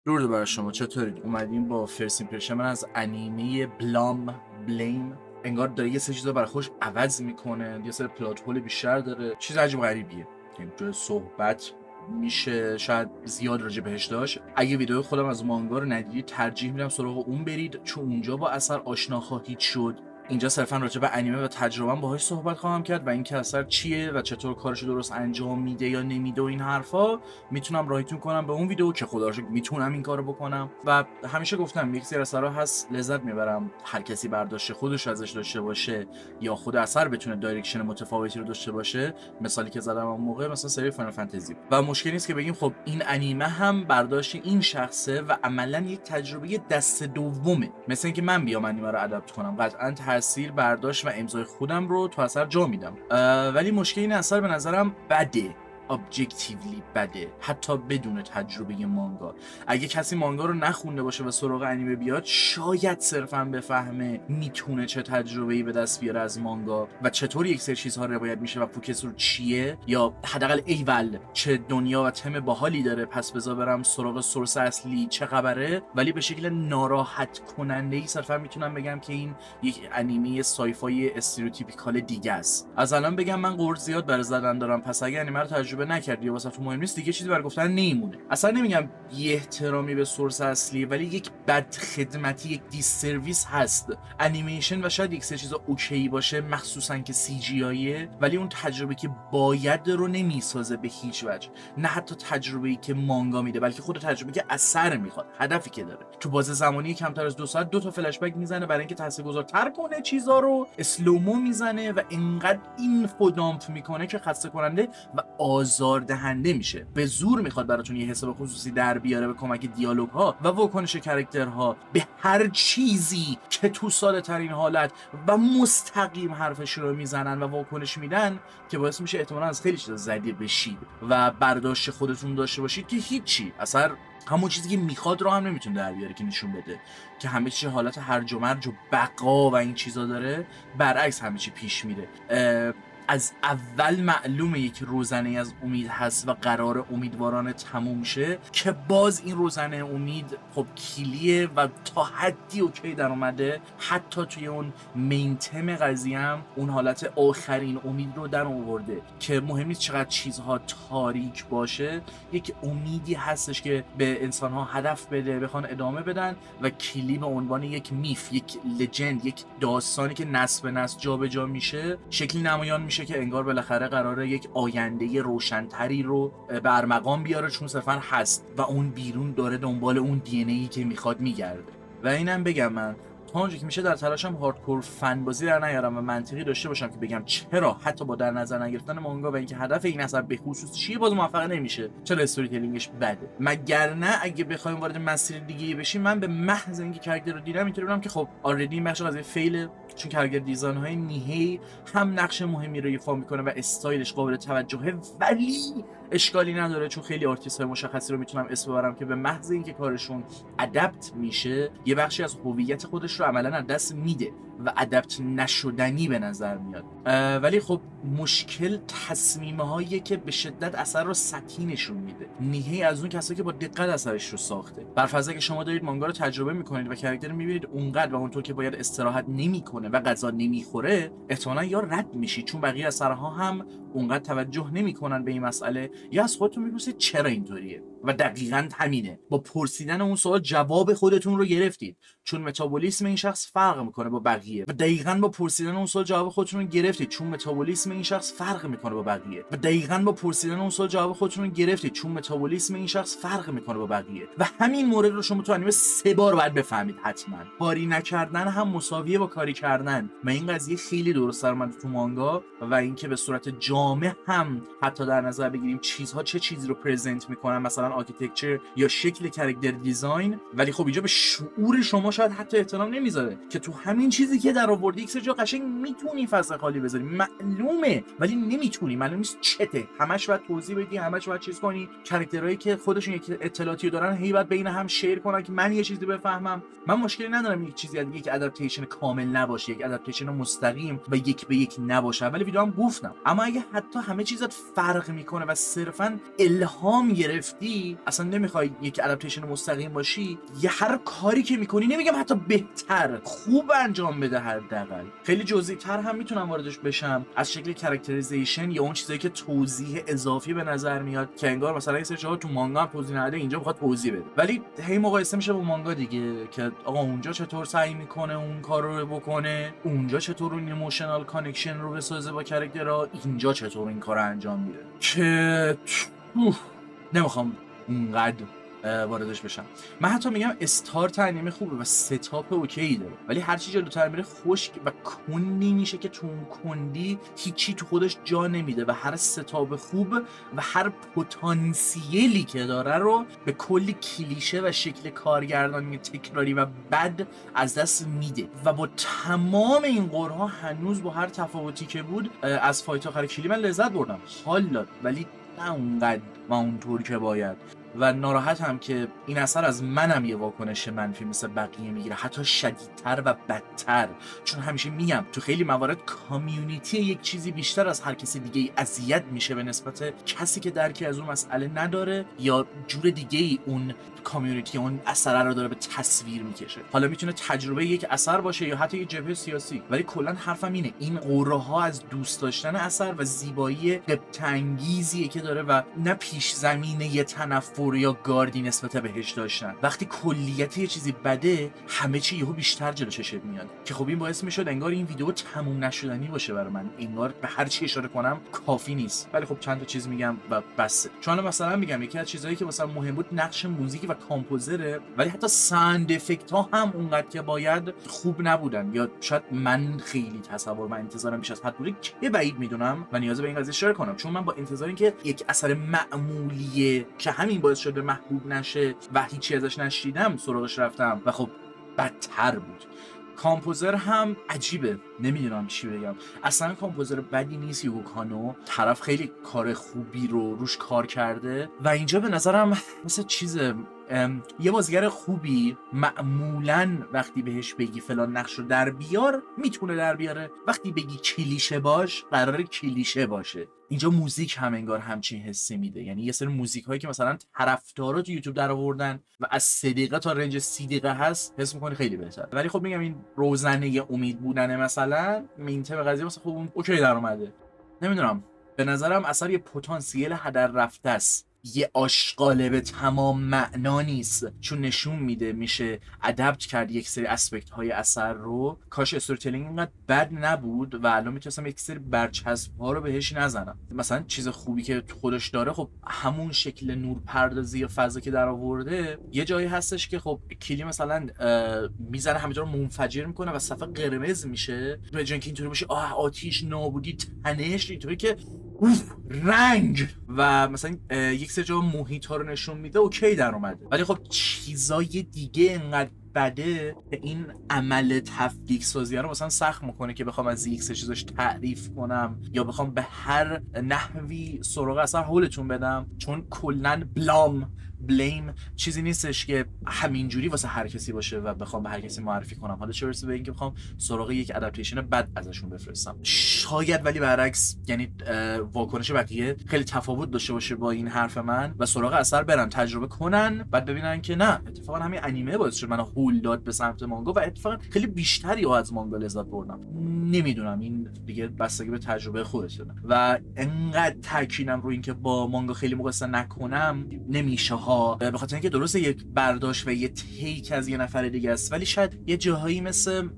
درود بر شما، چطورید؟ اومدیم با فرست ایمپرشن من از انیمه بلیم. انگار داره یه سری چیزا برای خودش عوض میکنه، یه سری پلات هول بیشتر داره، چیز عجیب غریبیه که جای صحبت میشه شاید زیاد راجع بهش داشت. اگه ویدیو خودم از مانگا رو ندیدید ترجیح میدم سراغ اون برید، چون اونجا با اثر آشنا خواهید شد. اینجا صرفا راجع به انیمه و تجربه‌ام باهاش صحبت خواهم کرد و اینکه اثر چیه و چطور کارش درست انجام میده یا نمیده و این حرفا. میتونم راهتون کنم به اون ویدیو که خدا رو شکر میتونم این کارو بکنم. و همیشه گفتم یک سری اثرها هست لذت میبرم هر کسی برداشت خودش ازش داشته باشه یا خود اثر بتونه دایرکشن متفاوتی رو داشته باشه. مثالی که زدم اون موقع مثلا سری فاینال فانتزی و مشکلی نیست که بگیم خب این انیمه هم برداشت این شخصه و عملا یک تجربه دست دومه، مثل اینکه من بیام انیمه رو ادپت کنم. قطعا تاثیر برداشت و امضای خودم رو تو اثر جا میدم، ولی مشکل این اثر به نظرم بده، ابجکتیولی بده، حتی بدون تجربه مانگا. اگه کسی مانگا رو نخونده باشه و سراغ انیمه بیاد شاید صرفا بفهمه میتونه چه تجربه‌ای به دست بیاره از مانگا و چطور یک سری چیزها روایت میشه و فوکس رو چیه، یا حداقل ایول چه دنیا و تم باحالی داره پس بذار برم سراغ سورس اصلی چه خبره. ولی به شکل ناراحت کننده ای صرفا میتونم بگم که این یک انیمه سایفای استریوتیپیکال دیگه است. از الان بگم من قرض زیاد برای زدن دارم، پس اگه انیمه رو تجربه نکردی یا واسه مهم نیست دیگه چیزی برای گفتن نمیمونه. اصلا نمیگم بی احترامی به سورس اصلی، ولی یک بد خدمتی، یک دیس سرویس هست. انیمیشن و شاید یک سری چیزا اوکی باشه مخصوصا که سی جی آیه، ولی اون تجربه که باید رو نمیسازه به هیچ وجه. نه حتی تجربه‌ای که مانگا میده بلکه خود تجربه که اثر میخواد، هدفی که داره. تو باز زمانی کمتر از 2 ساعت 2 تا فلش بک میزنه برای اینکه تاثیرگذارتر کنه چیزا رو، اسلومو میزنه و اینقدر اینفو دامپ میکنه که خسته کننده و آزاردهنده میشه. به زور میخواد براتون یه حساب خصوصی در بیاره به کمک دیالوگ ها و واکنش کاراکترها به هر چیزی که تو ساده ترین حالت و مستقیم حرفش رو میزنن و واکنش میدن، که باعث میشه احتمالاً از خیلی چیزا زده بشید و برداشت خودتون داشته باشید که هیچی، اثر همون چیزی که میخواد رو هم نمیتونه در بیاره که نشون بده که همه چی حالت هرج و مرج و بقا و این چیزا داره. برعکس همه چی پیش میره. از اول معلومه یک روزنه از امید هست و قرار امیدوارانه تموم شه، که باز این روزنه امید خب کلیه و تا حدی اوکی در اومده. حتی توی اون مینتم قضیه هم اون حالت آخرین امید رو در آورده که مهم نیست چقدر چیزها تاریک باشه، یک امیدی هستش که به انسانها هدف بده بخوان ادامه بدن و کلی به عنوان یک میف، یک لجند، یک داستانی که نسل به نسل جابجا میشه شکلی نمایان میشه که انگار بالاخره قراره یک آینده روشنتری رو به ارمغان بیاره، چون صرفا هست و اون بیرون داره دنبال اون دی ان ای که میخواد میگرده. و اینم بگم من تا اونجا که میشه در تلاشم هاردکور فن بازی در نیارم و منطقی داشته باشم که بگم چرا حتی با در نظر نگرفتن مانگا و اینکه هدف این اثر به خصوص چیه باز موفق نمیشه، چرا استوری تلینگش بده. مگر نه اگه بخوایم وارد مسیر دیگه بشیم، من به محض اینکه کاراکتر رو دیدم اینطوری بودم که خب آلردی این بخش قضیه فیل، چون کارگر دیزاین های نیهی هم نقش مهمی رو ایفا میکنه و استایلش قابل توجهه، ولی اشکالی نداره چون خیلی آرتیست های مشخصی رو میتونم اسم ببرم که به محض اینکه کارشون ادپت میشه یه بخشی از هویت خودش رو عملا از دست میده و ادپت نشدنی به نظر میاد. ولی خب مشکل تصمیمه هایی که به شدت اثر رو سطحی نشون میده. نیهی از اون کسایی که با دقت اثرش رو ساخته. برفرض که شما دارید مانگا رو تجربه میکنید و کاراکتر میبینید اونقدر و اونطور که باید استراحت نمیکنه و غذا نمیخوره، احتمالاً یا رد میشید چون بقیه اثرها هم اونقدر توجه نمیکنن به این مسئله، یا از خودتون میپرسید چرا اینطوریه و دقیقاً همینه. با پرسیدن اون سوال جواب خودتون رو گرفتید، چون متابولیسم این شخص فرق میکنه با بقیه. و دقیقاً با پرسیدن اون سوال جواب خودتون رو گرفتید، چون متابولیسم این شخص فرق میکنه با بقیه. و دقیقاً با پرسیدن اون سوال جواب خودتون رو گرفتید، چون متابولیسم این شخص فرق میکنه با بقیه. و همین مورد رو شما تو انیمه 3 بار باید بفهمید حتما. کاری نکردن هم مساویه با کاری کردن و این قضیه خیلی درست در اومده تو مانگا و اینکه به صورت جامع هم حتی در نظر بگیریم چیزها چه چیزی رو پرزنت میکنن، مثلا آرکیتکچر یا شکل کاراکتر دیزاین، ولی خب اینجا به شعور شما شاید حتی احترام نمیذاره که تو همین چیزی چیزی که در آوردی یک سری جا قشنگ میتونی فضا خالی بذاری، معلومه، ولی نمیتونی، معلوم نیست چته، همش باید توضیح بدی، همش باید چیز کنی. کاراکترایی که خودشون یک اطلاعاتی دارن هی باید بین هم شیر کنن که من یه چیزی بفهمم. من مشکلی ندارم یک چیزی یک ادپتیشن کامل نباشه، یک ادپتیشن مستقیم و یک به یک نباشه، ولی ویدیو هم گفتم. اما اگه حتی همه چیزات فرق میکنه و صرفا الهام گرفتی، اصلا نمیخوای یک ادپتیشن مستقیم باشی، یه هر کاری که میکنی، نمیگم حتی بهتر، خوب انجام بده حداقل. خیلی جزئی تر هم میتونم واردش بشم از شکل کاراکتریزیشن یا اون چیزایی که توضیح اضافی به نظر میاد که انگار مثلا یه سری جاها تو مانگا هم توضیح نده، اینجا بخواد توضیح بده، ولی هی مقایسه میشه با مانگا دیگه که آقا اونجا چطور سعی میکنه اون کار رو بکنه، اونجا چطور اون ایموشنال کانکشن رو بسازه با کاراکترها، اینجا چطور این کارو انجام میده که نمیخوام اونقدر واردش بشم. من حتی میگم استارت انیمه خوبه و ستاپ اوکی داره، ولی هر چی جلوتر میره خشک و کندی میشه که تو اون کندی هیچی تو خودش جا نمیده و هر ستاپ خوب و هر پتانسیلی که داره رو به کلی کلیشه و شکل کارگردانی تکراری و بد از دست میده. و با تمام این قرها هنوز با هر تفاوتی که بود از فایت آخر کلی من لذت بردم، حال داد، ولی نه اونقدر و اونطور که باید. و ناراحتم که این اثر از منم یه واکنش منفی مثل بقیه میگیره، حتی شدیدتر و بدتر، چون همیشه میگم تو خیلی موارد کامیونیتی یک چیزی بیشتر از هر کسی دیگه ای اذیت میشه به نسبت کسی که درکی از اون مسئله نداره یا جور دیگه ای اون کامیونیتی اون اثر رو داره به تصویر میکشه. حالا میتونه تجربه یک اثر باشه یا حتی یک جبهه سیاسی، ولی کلا حرفم اینه این قوره ها از دوست داشتن اثر و زیبایی غبط انگیزیه که داره و نه پیش زمینه تنفر یا گاردی نسبت بهش داشتن. وقتی کلیت یه چیزی بده همه چی یهو بیشتر جلو چشت میاد که خب این باعث میشد انگار این ویدیو تموم نشدنی باشه برای من، انگار به هر چی اشاره کنم کافی نیست. ولی خب چند تا چیز میگم و بس. چون مثلا میگم یکی از چیزایی که مثلا مهم بود نقش موزیک و کامپوزره، ولی حتی ساند افکت ها هم اونقدر که باید خوب نبودن، یا شاید من خیلی تصور و انتظارم بیش از حد بوده که بعید میدونم و نیاز به این قضیه اشاره کنم، چون من با انتظار اینکه یک اثر معمولیه که همین باعث شده محبوب نشه و هیچی ازش نشیدم سراغش رفتم و خب بدتر بود. کامپوزر هم عجیبه، نمیدونم چی بگم، اصلا کامپوزر بدی نیست یوگو کانو، طرف خیلی کار خوبی رو روش کار کرده و اینجا به نظرم مثل چیزه یه بازیگر خوبی معمولاً وقتی بهش بگی فلان نقش رو در بیار میتونه در بیاره، وقتی بگی کلیشه باش قراره کلیشه باشه. اینجا موزیک هم انگار همچین حسی میده، یعنی یه سری موزیک هایی که مثلا طرفدارا تو یوتیوب در آوردن و از 3 دقیقه تا رنج 30 دقیقه هست حس می‌کنی خیلی بهتر. ولی خب میگم این روزنه امید بودن مثلا مینته به قضیه واسه خب اون اوکی در اومده. نمیدونم، به نظرم اثر یه پتانسیل هدر رفته است، یه آشغاله به تمام معنا نیست، چون نشون میده میشه ادپت کرد یک سری اسپکت های اثر رو. کاش استوری تلینگ اینقدر بد نبود و الان میتونستم یک سری برچسب ها رو بهش نزنم. مثلا چیز خوبی که خودش داره خب همون شکل نور پردازی یا فضا که در آورده. یه جایی هستش که خب کلی مثلا میزنه همه جا رو منفجر میکنه و صفحه قرمز میشه، به جای اینکه اینطوری باشه آتیش، نابودی، تنش، اینطوری که رنگ و مثلا یک سری جا محیط ها رو نشون میده اوکی در اومده. ولی خب چیزای دیگه انقدر بده که این عمل تفکیک سازی رو مثلا سخت میکنه که بخوام از یک سری چیزاش تعریف کنم یا بخوام به هر نحوی سراغ اثر هولتون بدم، چون کلا بلیم چیزی نیستش که همینجوری واسه هر کسی باشه و بخوام به هر کسی معرفی کنم. حالا چه برسه به اینکه بخوام سراغ یک ادپتیشن بد ازشون بفرستم، شاید، ولی برعکس، یعنی واکنش بقیه خیلی تفاوت داشته باشه با این حرف من و سراغ اثر برن تجربه کنن، بعد ببینن که نه اتفاقا همین انیمه باعث شد منو هول داد به سمت مانگا و اتفاقا خیلی بیشتری از مانگا لذت بردم. نمیدونم، این دیگه بستگی به تجربه خودشه و انقدر تاکیدم رو اینکه با مانگا خیلی مقایسه نکنم نمیشه ها، به خاطر اینکه درسته یک برداشت و یه تیک از یه نفر دیگه است، ولی شاید یه جاهایی مثل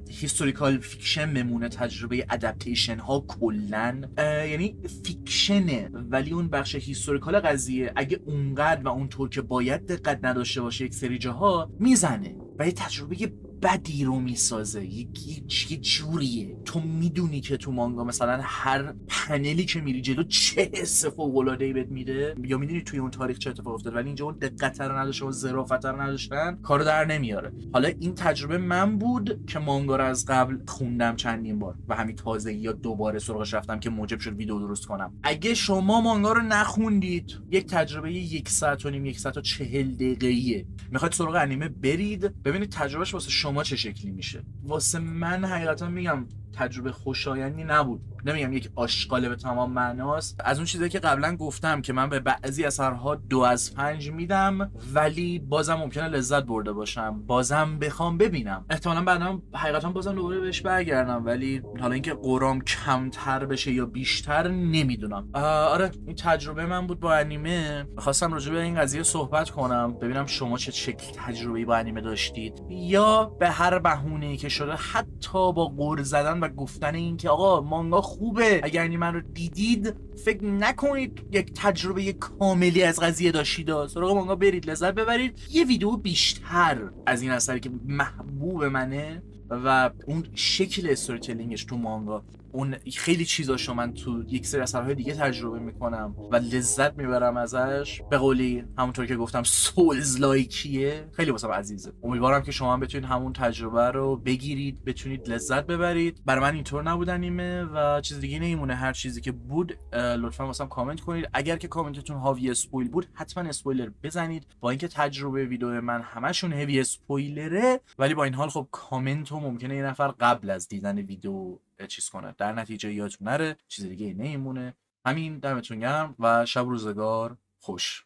هیستوریکال فیکشن ممونه تجربه ادپتیشن ها کلن، یعنی فیکشنه ولی اون بخش هیستوریکال قضیه اگه اونقدر و اونطور که باید دقت نداشته باشه یک سری جاها میزنه و یه تجربه بدی رو میسازه، یه جوریه. تو میدونی که تو مانگا مثلا هر پنلی که میری جلو چه حس فوق‌العاده‌ای بهت میده، یا میدونی توی اون تاریخ چه اتفاق افتاد، ولی اینجا اون دقت رو نداشته و ظرافت رو نداشتن، کارو در نمیاره. حالا این تجربه من بود که مانگا رو از قبل خوندم چندین بار و همین تازگی یا دوباره سراغش رفتم که موجب شد ویدیو درست کنم. اگه شما مانگا رو نخوندید، یک تجربه 1 ساعت و نیم 1 ساعت و 40 دقیقه‌ایه. میخواید سراغ انیمه برید ببینید تجربهش واسه شما چه شکلی میشه. واسه من حقیقتا میگم تجربه خوشایندی نبود. نمیگم یک آشغاله به تمام معناست. از اون چیزایی که قبلا گفتم که من به بعضی اثرها 2 از 5 میدم، ولی بازم ممکنه لذت برده باشم، بازم بخوام ببینم. احتمالاً بعدم حقیقتا بازم دوباره بهش برگردم، ولی حالا اینکه قرام کمتر بشه یا بیشتر نمیدونم. آره این تجربه من بود با انیمه. خواستم راجع به این قضیه صحبت کنم، ببینم شما چه شکل تجربه‌ای با انیمه داشتید، یا به هر بهونه‌ای که شده، حتی با قور زدن و گفتن این که آقا مانگا خوبه، اگر انیمه رو دیدید فکر نکنید یک تجربه کاملی از قضیه داشتید، سراغ مانگا برید لذت ببرید. یه ویدیو بیشتر از این اثری که محبوب منه و اون شکل استوری تلینگش تو مانگا، اون خیلی چیزاشو من تو یک سری اثرهای دیگه تجربه میکنم و لذت میبرم ازش. به قولی همونطور که گفتم سولز لایکیه، خیلی واسم عزیزه. امیدوارم که شما هم بتونید همون تجربه رو بگیرید، بتونید لذت ببرید. برای من اینطور نبود انیمه و چیز دیگه نمیمونه. هر چیزی که بود لطفا واسم کامنت کنید. اگر که کامنتتون هاوی اسپویل بود حتما اسپویلر بزنید. با اینکه تجربه ویدیو من همشون هوی اسپویلره، ولی با این حال خب کامنتو ممکنه یه نفر قبل از دیدن ویدیو چیز کنه، در نتیجه یادتون نره چیز دیگه نمیمونه. همین، دمتون گرم و شب روزگار خوش.